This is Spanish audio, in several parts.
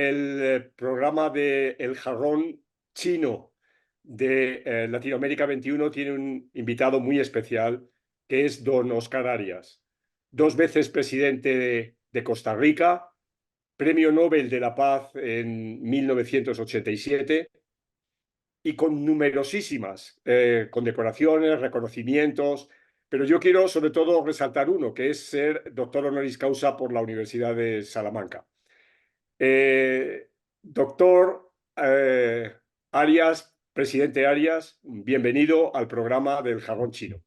el programa de El Jarrón Chino de Latinoamérica 21 tiene un invitado muy especial, que es don Oscar Arias, 2 veces presidente de Costa Rica, Premio Nobel de la Paz en 1987 y con numerosísimas condecoraciones, reconocimientos, pero yo quiero sobre todo resaltar uno, que es ser doctor honoris causa por la Universidad de Salamanca. Doctor Arias, presidente Arias, bienvenido al programa del Jarrón Chino.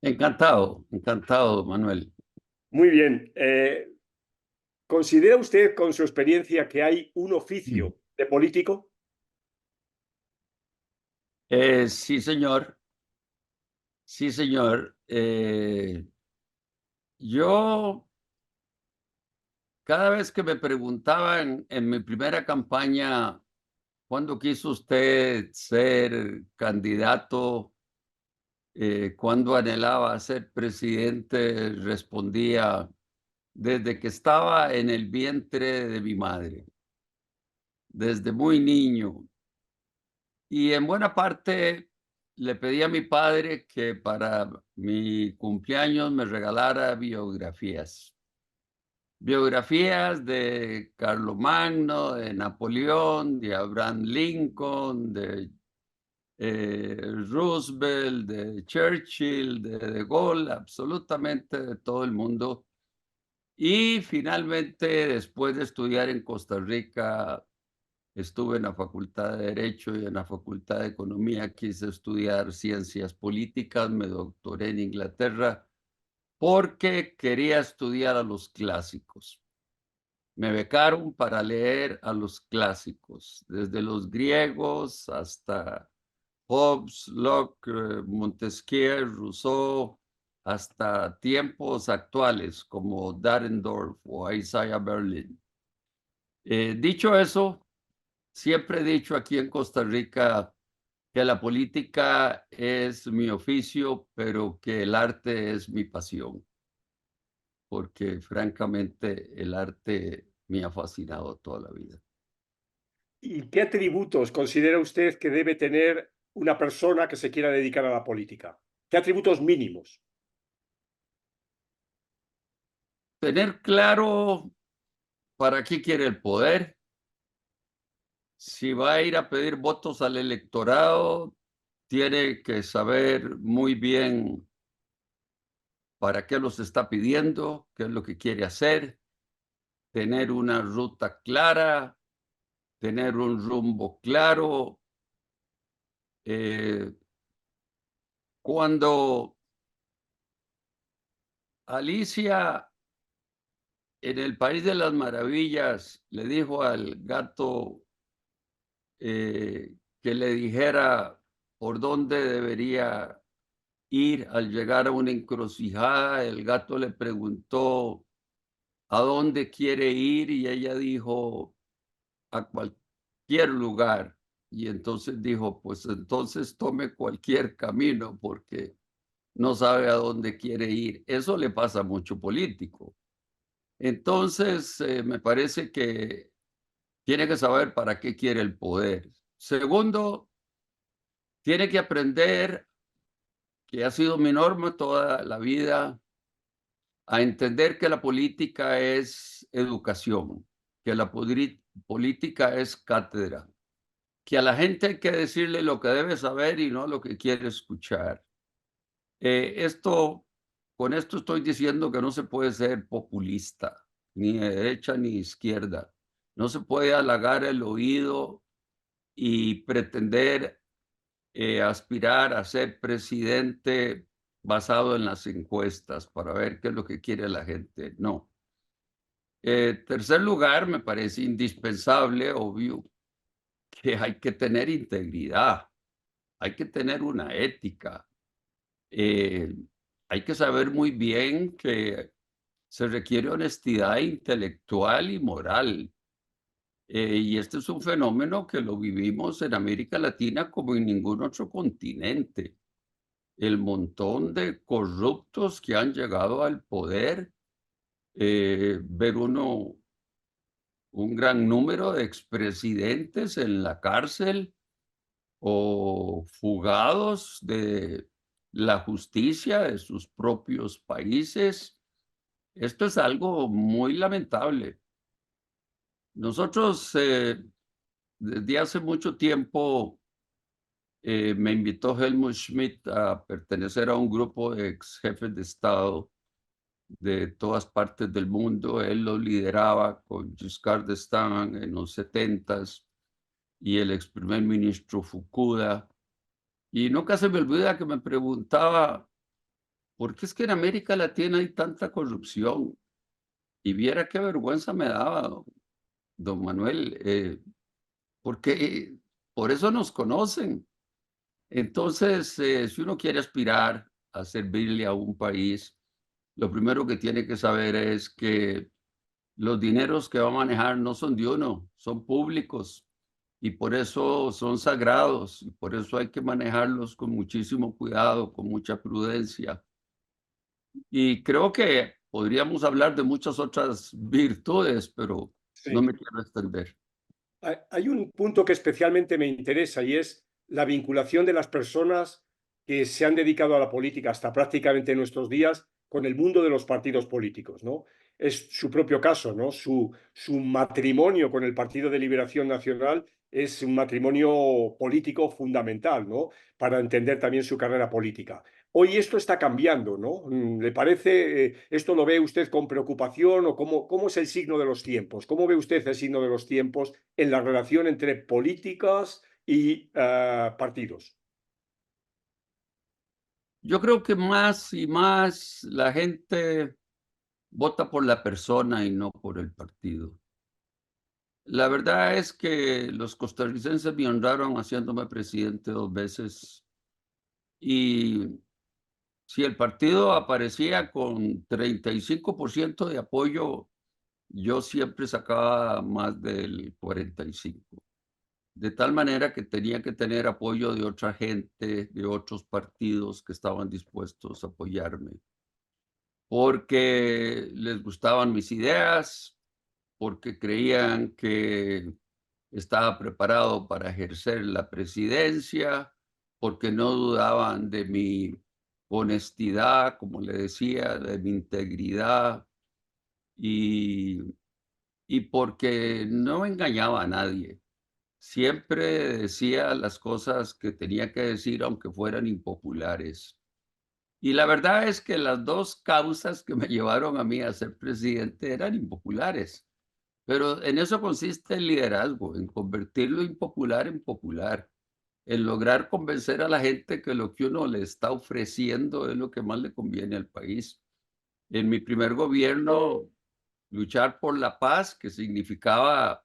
Encantado, encantado, Manuel. Muy bien. ¿Considera usted, con su experiencia, que hay un oficio de político? Sí, señor. Sí, señor. Yo, cada vez que me preguntaban en mi primera campaña, ¿cuándo quiso usted ser candidato? ¿Cuándo anhelaba ser presidente? Respondía, desde que estaba en el vientre de mi madre, desde muy niño. Y en buena parte le pedí a mi padre que para mi cumpleaños me regalara biografías. Biografías de Carlomagno, de Napoleón, de Abraham Lincoln, de Roosevelt, de Churchill, de Gaulle, absolutamente de todo el mundo. Y finalmente, después de estudiar en Costa Rica, estuve en la Facultad de Derecho y en la Facultad de Economía. Quise estudiar ciencias políticas, me doctoré en Inglaterra porque quería estudiar a los clásicos. Me becaron para leer a los clásicos, desde los griegos hasta Hobbes, Locke, Montesquieu, Rousseau, hasta tiempos actuales como Dahrendorf o Isaiah Berlin. Dicho eso, siempre he dicho aquí en Costa Rica que la política es mi oficio, pero que el arte es mi pasión, porque francamente el arte me ha fascinado toda la vida. ¿Y qué atributos considera usted que debe tener una persona que se quiera dedicar a la política? ¿Qué atributos mínimos? Tener claro para qué quiere el poder, si va a ir a pedir votos al electorado, tiene que saber muy bien para qué los está pidiendo, qué es lo que quiere hacer, tener una ruta clara, tener un rumbo claro. Eh, Cuando Alicia en el País de las Maravillas le dijo al gato que le dijera por dónde debería ir al llegar a una encrucijada, el gato le preguntó a dónde quiere ir y ella dijo a cualquier lugar. Y entonces dijo, pues entonces tome cualquier camino porque no sabe a dónde quiere ir. Eso le pasa a mucho político. Entonces, me parece que tiene que saber para qué quiere el poder. Segundo, tiene que aprender, que ha sido mi norma toda la vida, a entender que la política es educación, que la política es cátedra, que a la gente hay que decirle lo que debe saber y no lo que quiere escuchar. Con esto estoy diciendo que no se puede ser populista, ni de derecha ni de izquierda. No se puede halagar el oído y pretender aspirar a ser presidente basado en las encuestas para ver qué es lo que quiere la gente. No. Tercer lugar, me parece indispensable, obvio, que hay que tener integridad, hay que tener una ética. Eh, Hay que saber muy bien que se requiere honestidad intelectual y moral. Y este es un fenómeno que lo vivimos en América Latina como en ningún otro continente. El montón de corruptos que han llegado al poder, ver uno un gran número de expresidentes en la cárcel o fugados de la justicia de sus propios países. Esto es algo muy lamentable. Nosotros, desde hace mucho tiempo, me invitó Helmut Schmidt a pertenecer a un grupo de ex jefes de Estado de todas partes del mundo. Él lo lideraba con Giscard d'Estaing en los 70s y el ex primer ministro Fukuda. Y nunca se me olvida que me preguntaba, ¿por qué es que en América Latina hay tanta corrupción? Y viera qué vergüenza me daba, don Manuel, porque por eso nos conocen. Entonces, si uno quiere aspirar a servirle a un país, lo primero que tiene que saber es que los dineros que va a manejar no son de uno, son públicos y por eso son sagrados y por eso hay que manejarlos con muchísimo cuidado, con mucha prudencia. Y creo que podríamos hablar de muchas otras virtudes, pero no Sí. me quiero extender. Hay un punto que especialmente me interesa y es la vinculación de las personas que se han dedicado a la política hasta prácticamente nuestros días con el mundo de los partidos políticos, ¿no? Es su propio caso, ¿no? Su matrimonio con el Partido de Liberación Nacional es un matrimonio político fundamental, ¿no? Para entender también su carrera política. Hoy esto está cambiando, ¿no? ¿Le parece, esto lo ve usted con preocupación o cómo es el signo de los tiempos? ¿Cómo ve usted el signo de los tiempos en la relación entre políticas y partidos? Yo creo que más y más la gente vota por la persona y no por el partido. La verdad es que los costarricenses me honraron haciéndome presidente 2 veces y si el partido aparecía con 35% de apoyo, yo siempre sacaba más del 45. De tal manera que tenía que tener apoyo de otra gente, de otros partidos que estaban dispuestos a apoyarme, porque les gustaban mis ideas, porque creían que estaba preparado para ejercer la presidencia, porque no dudaban de mi honestidad, como le decía, de mi integridad y, y porque no engañaba a nadie. Siempre decía las cosas que tenía que decir, aunque fueran impopulares. Y la verdad es que las dos causas que me llevaron a mí a ser presidente eran impopulares. Pero en eso consiste el liderazgo, en convertir lo impopular en popular, en lograr convencer a la gente que lo que uno le está ofreciendo es lo que más le conviene al país. En mi primer gobierno, luchar por la paz, que significaba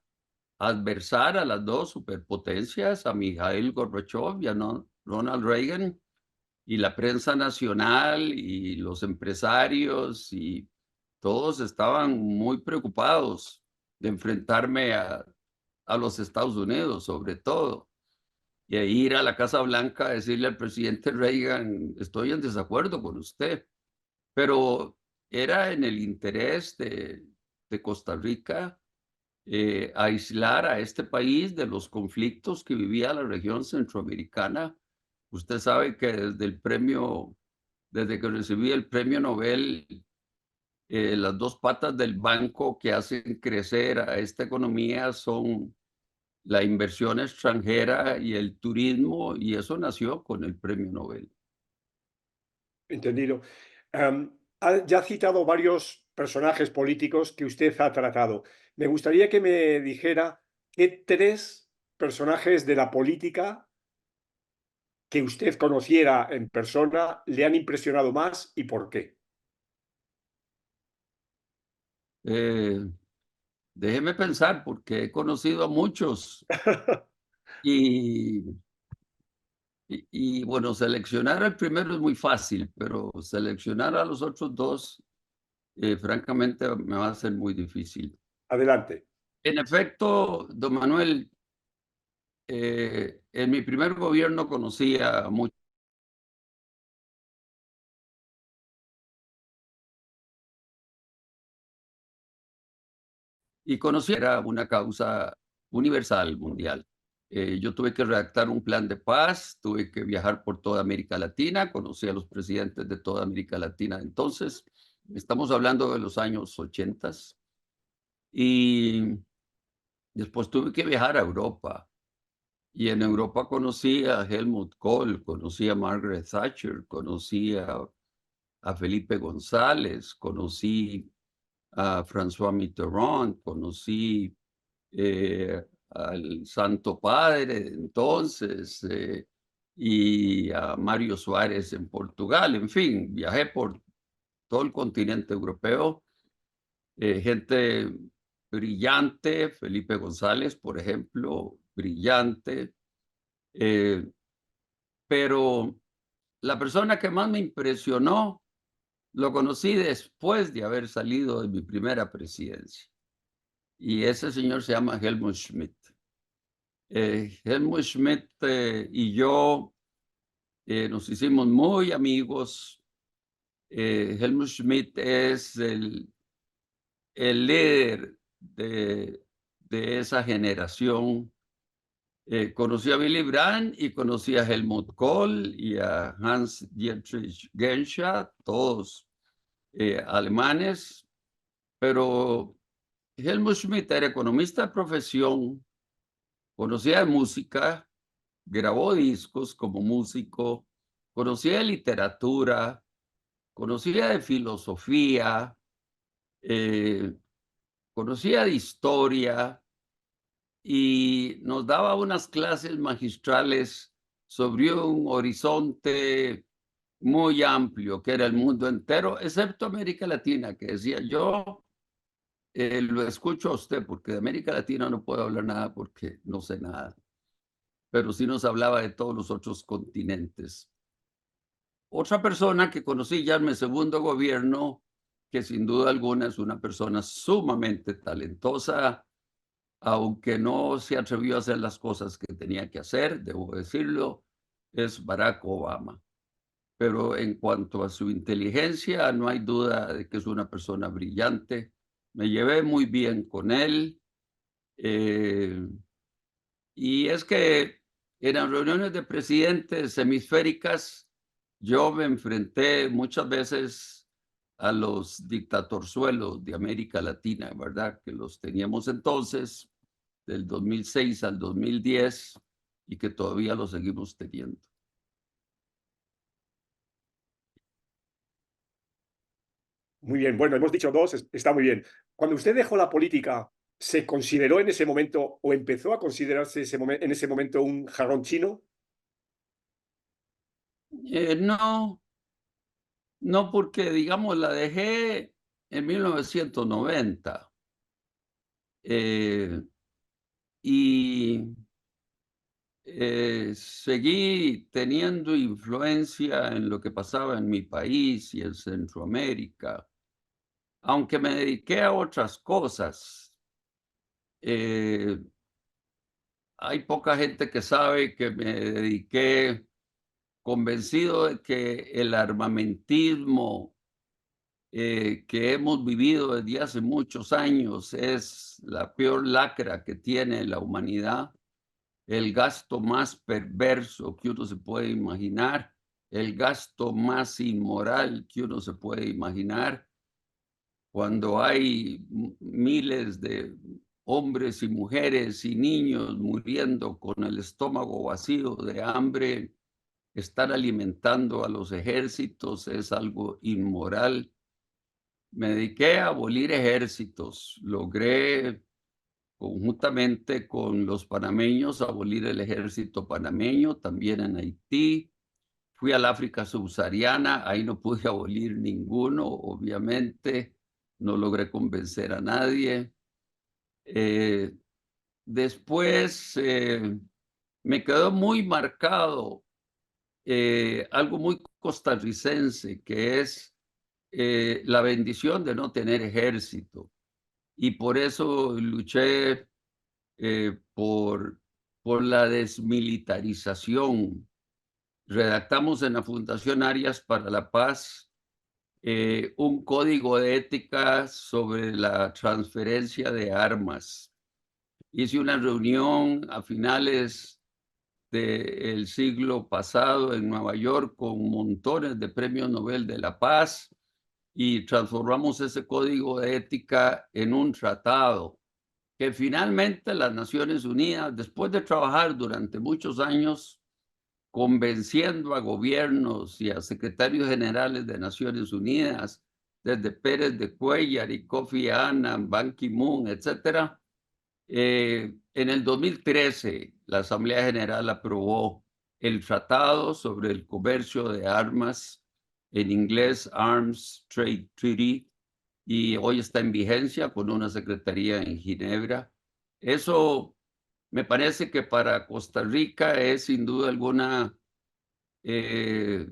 adversar a las dos superpotencias, a Mikhail Gorbachev y a Ronald Reagan, y la prensa nacional y los empresarios y todos estaban muy preocupados de enfrentarme a los Estados Unidos, sobre todo, y a ir a la Casa Blanca a decirle al presidente Reagan, estoy en desacuerdo con usted, pero era en el interés de Costa Rica aislar a este país de los conflictos que vivía la región centroamericana. Usted sabe que desde que recibí el premio Nobel, las dos patas del banco que hacen crecer a esta economía son la inversión extranjera y el turismo, y eso nació con el premio Nobel. Entendido. Ya ha citado varios personajes políticos que usted ha tratado. Me gustaría que me dijera qué tres personajes de la política que usted conociera en persona le han impresionado más y por qué. Eh, Déjeme pensar, porque he conocido a muchos y bueno, seleccionar al primero es muy fácil, pero seleccionar a los otros dos, francamente, me va a ser muy difícil. Adelante. En efecto, don Manuel, en mi primer gobierno conocí a muchos y conocí, era una causa universal, mundial. Yo tuve que redactar un plan de paz, tuve que viajar por toda América Latina, conocí a los presidentes de toda América Latina. Entonces, estamos hablando de los años 80 y después tuve que viajar a Europa. Y en Europa conocí a Helmut Kohl, conocí a Margaret Thatcher, conocí a Felipe González, conocí a François Mitterrand, conocí al Santo Padre entonces, y a Mario Suárez en Portugal. En fin, viajé por todo el continente europeo, gente brillante, Felipe González, por ejemplo, brillante, eh, pero la persona que más me impresionó lo conocí después de haber salido de mi primera presidencia, y ese señor se llama Helmut Schmidt. Helmut Schmidt y yo nos hicimos muy amigos. Helmut Schmidt es el líder de esa generación. Conocí a Willy Brandt y conocí a Helmut Kohl y a Hans-Dietrich Genscher, todos alemanes, pero Helmut Schmidt era economista de profesión, conocía de música, grabó discos como músico, conocía de literatura, conocía de filosofía, eh, conocía de historia y nos daba unas clases magistrales sobre un horizonte muy amplio, que era el mundo entero, excepto América Latina, que decía yo, lo escucho a usted, porque de América Latina no puedo hablar nada porque no sé nada, pero sí nos hablaba de todos los otros continentes. Otra persona que conocí ya en mi segundo gobierno, que sin duda alguna es una persona sumamente talentosa, aunque no se atrevió a hacer las cosas que tenía que hacer, debo decirlo, es Barack Obama. Pero en cuanto a su inteligencia, no hay duda de que es una persona brillante. Me llevé muy bien con él. eh, y es que en las reuniones de presidentes hemisféricas, yo me enfrenté muchas veces a los dictatorzuelos de América Latina, ¿verdad? Que los teníamos entonces, del 2006 al 2010, y que todavía los seguimos teniendo. Muy bien, bueno, hemos dicho dos, está muy bien. Cuando usted dejó la política, ¿se consideró en ese momento o empezó a considerarse en ese momento un jarrón chino? No, no, porque digamos, la dejé en 1990 eh, y seguí teniendo influencia en lo que pasaba en mi país y en Centroamérica, aunque me dediqué a otras cosas. Eh, Hay poca gente que sabe que me dediqué convencido de que el armamentismo que hemos vivido desde hace muchos años es la peor lacra que tiene la humanidad, el gasto más perverso que uno se puede imaginar, el gasto más inmoral que uno se puede imaginar, cuando hay miles de hombres y mujeres y niños muriendo con el estómago vacío de hambre, estar alimentando a los ejércitos es algo inmoral. Me dediqué a abolir ejércitos, logré conjuntamente con los panameños abolir el ejército panameño, también en Haití. Fui al África subsahariana, ahí no pude abolir ninguno, obviamente, no logré convencer a nadie. Eh, Después me quedó muy marcado algo muy costarricense, que es la bendición de no tener ejército. Y por eso luché por la desmilitarización. Redactamos en la Fundación Arias para la Paz un código de ética sobre la transferencia de armas. Hice una reunión a finales del siglo pasado en Nueva York con montones de premios Nobel de la Paz y transformamos ese código de ética en un tratado que finalmente las Naciones Unidas, después de trabajar durante muchos años convenciendo a gobiernos y a secretarios generales de Naciones Unidas, desde Pérez de Cuéllar y Kofi Annan, Ban Ki-moon, etcétera, en el 2013, la Asamblea General aprobó el Tratado sobre el Comercio de Armas, en inglés Arms Trade Treaty, y hoy está en vigencia con una secretaría en Ginebra. Eso me parece que para Costa Rica es sin duda alguna eh,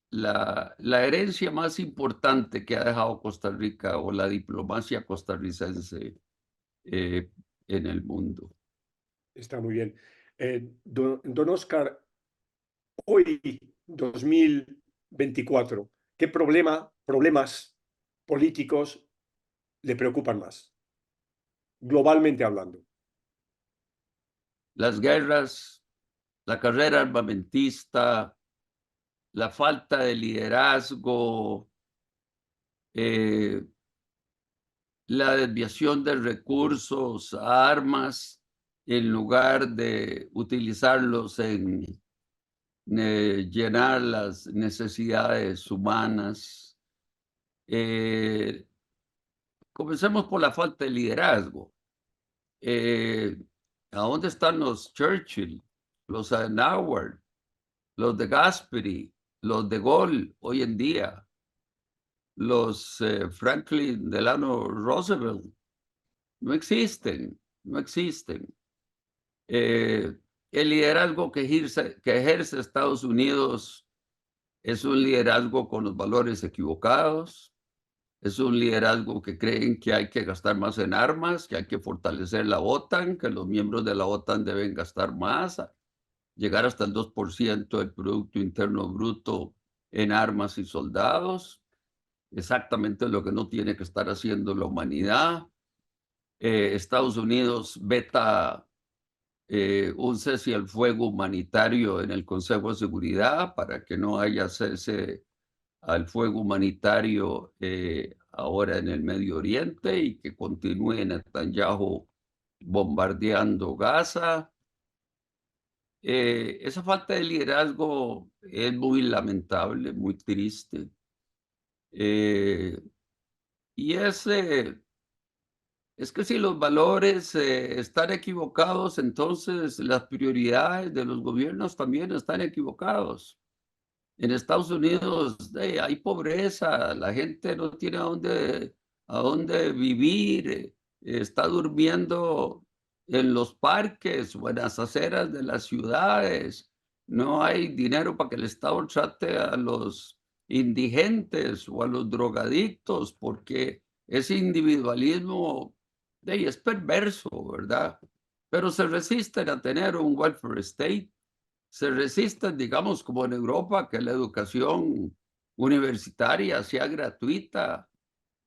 la herencia más importante que ha dejado Costa Rica o la diplomacia costarricense eh, en el mundo. Está muy bien. Don Oscar, hoy, 2024, ¿qué problemas políticos le preocupan más, globalmente hablando? Las guerras, la carrera armamentista, la falta de liderazgo, eh, la desviación de recursos a armas en lugar de utilizarlos en llenar las necesidades humanas. Eh, Comencemos por la falta de liderazgo. Eh, ¿A dónde están los Churchill, los Eisenhower, los de Gasperi, los de Gaulle hoy en día, los Franklin Delano Roosevelt? No existen, no existen. El liderazgo que ejerce Estados Unidos es un liderazgo con los valores equivocados, es un liderazgo que creen que hay que gastar más en armas, que hay que fortalecer la OTAN, que los miembros de la OTAN deben gastar más, llegar hasta el 2% del Producto Interno Bruto en armas y soldados, exactamente lo que no tiene que estar haciendo la humanidad. Estados Unidos veta un cese al fuego humanitario en el Consejo de Seguridad para que no haya cese al fuego humanitario ahora en el Medio Oriente y que continúe Netanyahu bombardeando Gaza. Esa falta de liderazgo es muy lamentable, muy triste. Eh, y es que si los valores están equivocados, entonces las prioridades de los gobiernos también están equivocados. En Estados Unidos hay pobreza, la gente no tiene a dónde vivir, está durmiendo en los parques o en las aceras de las ciudades, no hay dinero para que el Estado trate a los indigentes o a los drogadictos, porque ese individualismo es perverso, ¿verdad? Pero se resisten a tener un welfare state, se resisten, digamos, como en Europa, que la educación universitaria sea gratuita,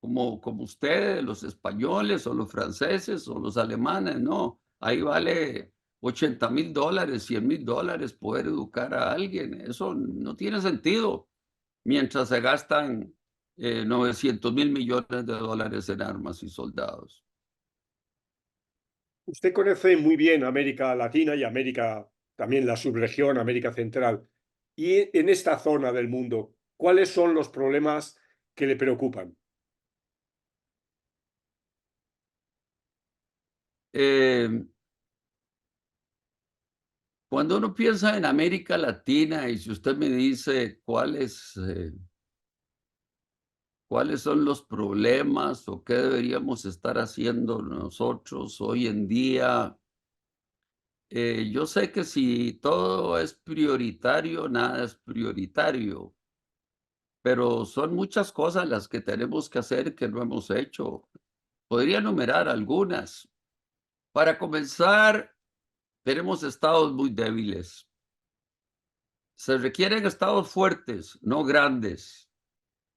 como ustedes, los españoles o los franceses o los alemanes, no. Ahí vale $80,000, $100,000 poder educar a alguien. Eso no tiene sentido mientras se gastan 900,000 millones de dólares en armas y soldados. Usted conoce muy bien América Latina y América, también la subregión, América Central. Y en esta zona del mundo, ¿cuáles son los problemas que le preocupan? Eh, Cuando uno piensa en América Latina y si usted me dice cuáles son los problemas o qué deberíamos estar haciendo nosotros hoy en día, yo sé que si todo es prioritario, nada es prioritario, pero son muchas cosas las que tenemos que hacer que no hemos hecho. Podría enumerar algunas. Para comenzar, tenemos estados muy débiles. Se requieren estados fuertes, no grandes.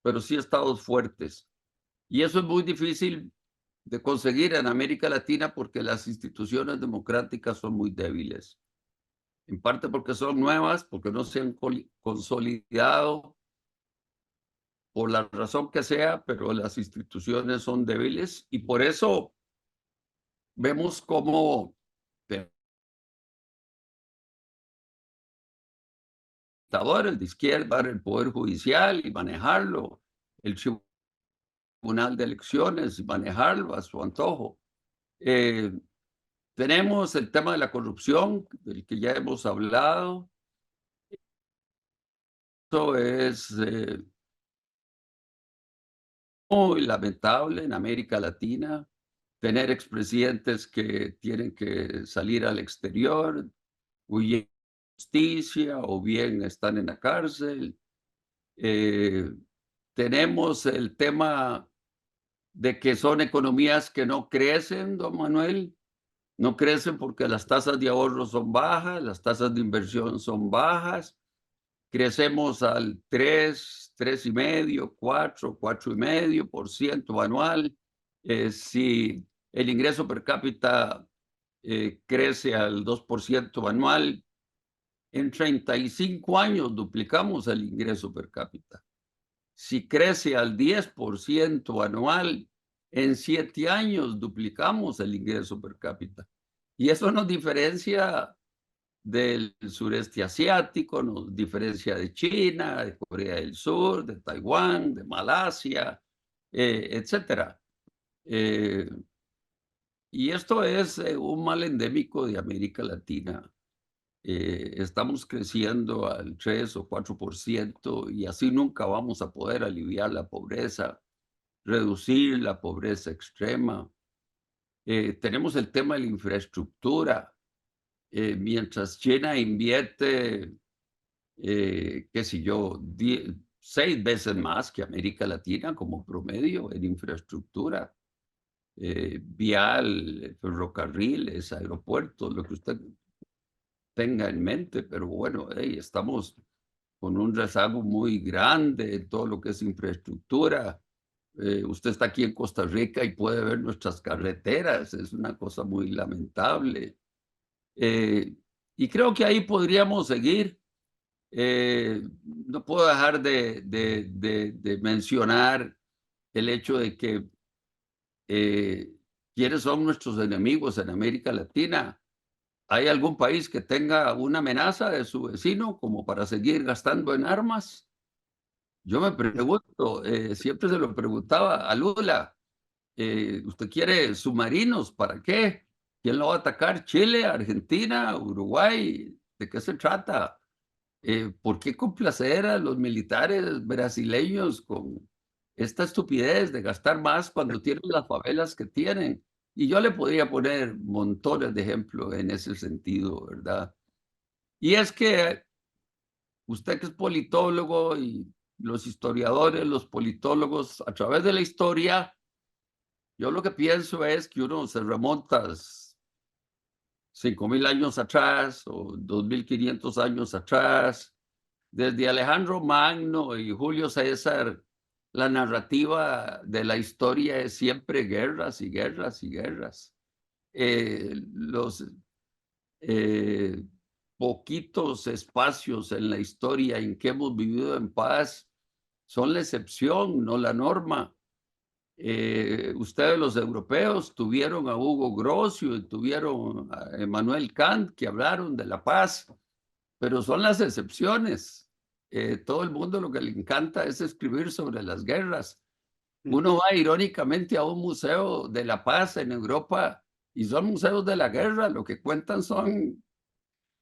pero sí estados fuertes. Y eso es muy difícil de conseguir en América Latina porque las instituciones democráticas son muy débiles. En parte porque son nuevas, porque no se han consolidado, por la razón que sea, pero las instituciones son débiles y por eso vemos cómo dictadores de izquierda, el Poder Judicial y manejarlo, el Tribunal de Elecciones y manejarlo a su antojo. Tenemos el tema de la corrupción, del que ya hemos hablado. Esto es muy lamentable en América Latina, tener expresidentes que tienen que salir al exterior, huyendo de justicia o bien están en la cárcel. Eh, Tenemos el tema de que son economías que no crecen, don Manuel, no crecen porque las tasas de ahorro son bajas, las tasas de inversión son bajas, crecemos al 3,5, 4,5% anual. Si el ingreso per cápita crece al 2% anual, en 35 años duplicamos el ingreso per cápita. Si crece al 10% anual, en 7 años duplicamos el ingreso per cápita. Y eso nos diferencia del sureste asiático, nos diferencia de China, de Corea del Sur, de Taiwán, de Malasia, etcétera. Y esto es un mal endémico de América Latina. Estamos creciendo al 3 o 4% y así nunca vamos a poder aliviar la pobreza, reducir la pobreza extrema. Tenemos el tema de la infraestructura. Mientras China invierte, qué sé yo, 6 veces más que América Latina como promedio en infraestructura, vial, ferrocarriles, aeropuertos, lo que usted tenga en mente, pero bueno, estamos con un rezago muy grande en todo lo que es infraestructura. Usted está aquí en Costa Rica y puede ver nuestras carreteras, es una cosa muy lamentable. Y creo que ahí podríamos seguir. No puedo dejar de mencionar el hecho de que quiénes son nuestros enemigos en América Latina. ¿Hay algún país que tenga una amenaza de su vecino como para seguir gastando en armas? Yo me pregunto, siempre se lo preguntaba a Lula, ¿usted quiere submarinos? ¿Para qué? ¿Quién lo va a atacar? ¿Chile, Argentina, Uruguay? ¿De qué se trata? ¿Por qué complacer a los militares brasileños con esta estupidez de gastar más cuando tienen las favelas que tienen? Y yo le podría poner montones de ejemplos en ese sentido, ¿verdad? Y es que usted que es politólogo y los historiadores, los politólogos, a través de la historia, yo lo que pienso es que uno se remonta 5,000 años atrás o 2,500 años atrás. Desde Alejandro Magno y Julio César, la narrativa de la historia es siempre guerras y guerras y guerras. Los poquitos espacios en la historia en que hemos vivido en paz son la excepción, no la norma. Ustedes los europeos tuvieron a Hugo Grocio y tuvieron a Emmanuel Kant que hablaron de la paz, pero son las excepciones. Todo el mundo lo que le encanta es escribir sobre las guerras. Uno va irónicamente a un museo de la paz en Europa y son museos de la guerra, lo que cuentan son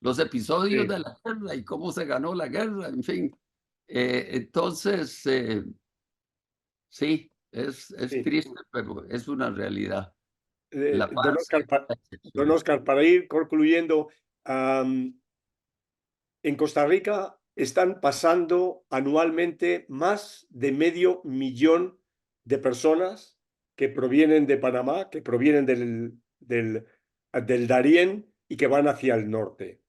los episodios Sí, de la guerra y cómo se ganó la guerra, en fin. Entonces, sí, es sí. triste, pero es una realidad. La Don paz Oscar, es la don excepción. Oscar, para ir concluyendo, en Costa Rica están pasando anualmente más de 500,000 de personas que provienen de Panamá, que provienen del Darién y que van hacia el norte.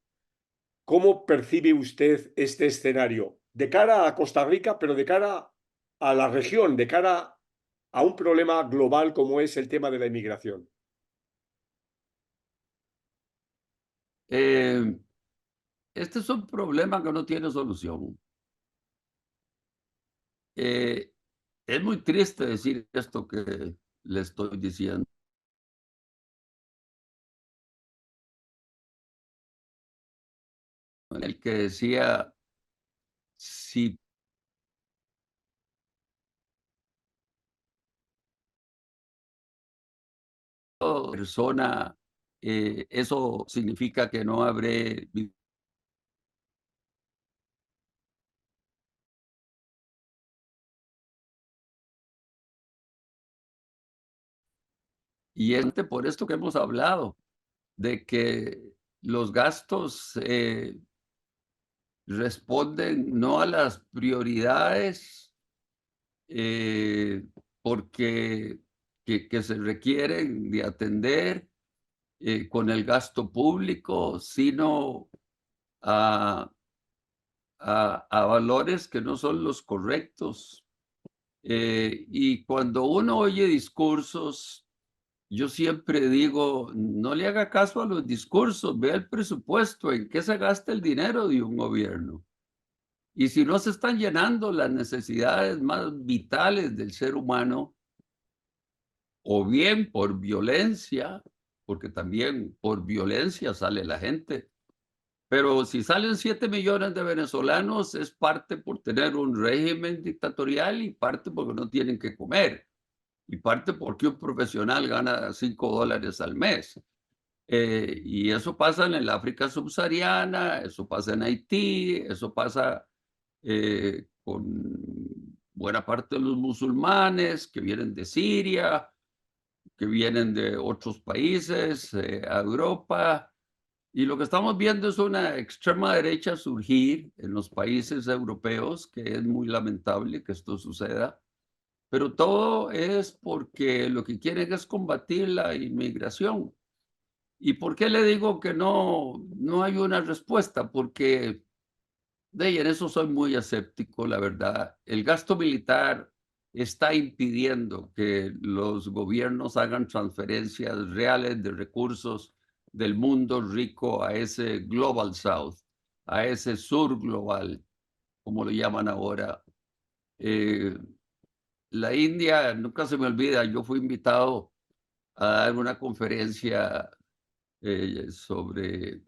¿Cómo percibe usted este escenario? De cara a Costa Rica, pero de cara a la región de cara a un problema global como es el tema de la inmigración? Eh, este es un problema que no tiene solución. Eh, es muy triste decir esto que le estoy diciendo. En el que decía, si toda persona, eso significa que no habré. Y es por esto que hemos hablado, de que los gastos responden no a las prioridades eh, porque que se requieren de atender con el gasto público, sino a, a valores que no son los correctos. Y cuando uno oye discursos, yo siempre digo, no le haga caso a los discursos, vea el presupuesto, en qué se gasta el dinero de un gobierno. Y si no se están llenando las necesidades más vitales del ser humano, o bien por violencia, porque también por violencia sale la gente, pero si salen 7 millones de venezolanos es parte por tener un régimen dictatorial y parte porque no tienen que comer, y parte porque un profesional gana $5 al mes. Y eso pasa en el África subsahariana, eso pasa en Haití, eso pasa con buena parte de los musulmanes que vienen de Siria, que vienen de otros países, a Europa. Y lo que estamos viendo es una extrema derecha surgir en los países europeos, que es muy lamentable que esto suceda. Pero todo es porque lo que quieren es combatir la inmigración. ¿Y por qué le digo que no hay una respuesta? Porque de ahí en eso soy muy escéptico, la verdad. El gasto militar está impidiendo que los gobiernos hagan transferencias reales de recursos del mundo rico a ese Global South, a ese sur global, como lo llaman ahora. Eh, la India, nunca se me olvida, yo fui invitado a dar una conferencia sobre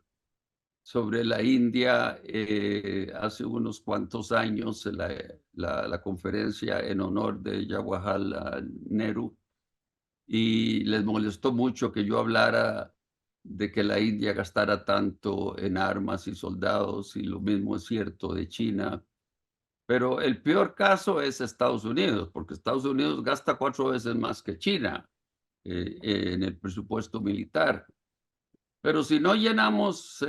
la India hace unos cuantos años, la conferencia en honor de Jawaharlal Nehru, y les molestó mucho que yo hablara de que la India gastara tanto en armas y soldados, y lo mismo es cierto de China. Pero el peor caso es Estados Unidos, porque Estados Unidos gasta 4 veces más que China en el presupuesto militar. Pero si no llenamos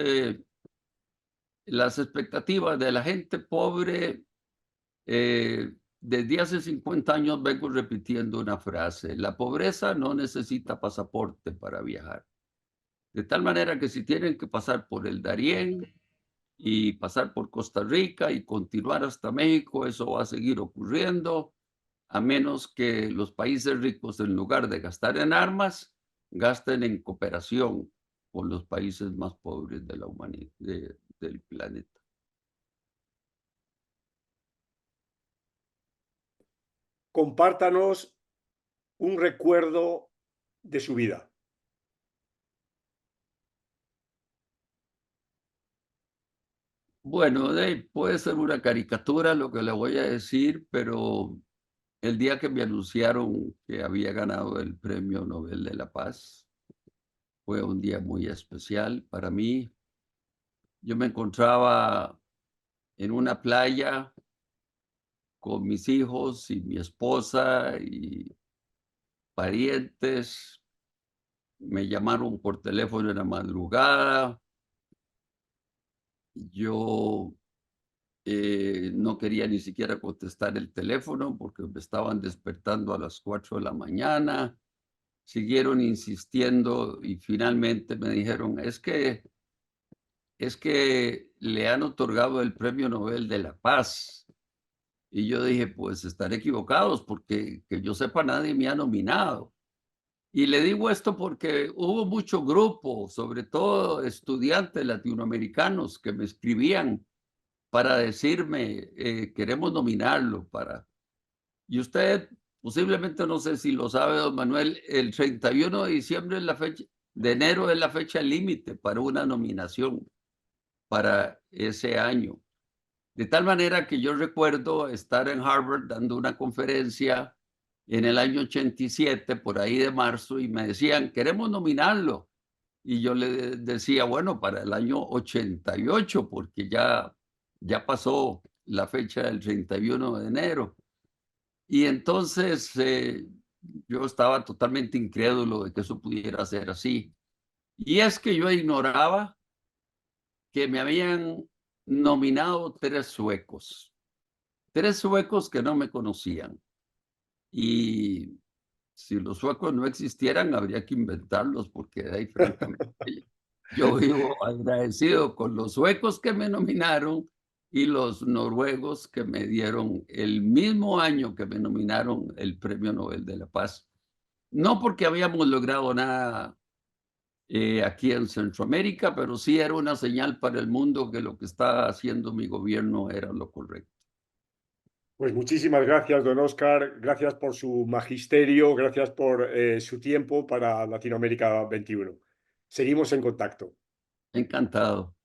las expectativas de la gente pobre, desde hace 50 años vengo repitiendo una frase: la pobreza no necesita pasaporte para viajar. De tal manera que si tienen que pasar por el Darién y pasar por Costa Rica y continuar hasta México, eso va a seguir ocurriendo, a menos que los países ricos, en lugar de gastar en armas, gasten en cooperación con los países más pobres de la humanidad, del planeta. Compártanos un recuerdo de su vida. Bueno, puede ser una caricatura lo que le voy a decir, pero el día que me anunciaron que había ganado el Premio Nobel de la Paz fue un día muy especial para mí. Yo me encontraba en una playa con mis hijos y mi esposa y parientes. Me llamaron por teléfono en la madrugada. Yo no quería ni siquiera contestar el teléfono porque me estaban despertando a las 4 de la mañana. Siguieron insistiendo y finalmente me dijeron, es que le han otorgado el Premio Nobel de la Paz. Y yo dije, pues estaré equivocados porque que yo sepa nadie me ha nominado. Y le digo esto porque hubo mucho grupo, sobre todo estudiantes latinoamericanos, que me escribían para decirme, queremos nominarlo para... Y usted posiblemente no sé si lo sabe, don Manuel, el 31 de diciembre es la fecha, de enero es la fecha límite para una nominación para ese año. De tal manera que yo recuerdo estar en Harvard dando una conferencia en el año 87, por ahí de marzo, y me decían, queremos nominarlo. Y yo le decía, bueno, para el año 88, porque ya pasó la fecha del 31 de enero. Y entonces yo estaba totalmente incrédulo de que eso pudiera ser así. Y es que yo ignoraba que me habían nominado tres suecos que no me conocían. Y si los suecos no existieran, habría que inventarlos, porque de ahí, francamente, yo vivo agradecido con los suecos que me nominaron y los noruegos que me dieron el mismo año que me nominaron el Premio Nobel de la Paz. No porque habíamos logrado nada aquí en Centroamérica, pero sí era una señal para el mundo que lo que estaba haciendo mi gobierno era lo correcto. Pues muchísimas gracias, don Oscar. Gracias por su magisterio, gracias por su tiempo para Latinoamérica 21. Seguimos en contacto. Encantado.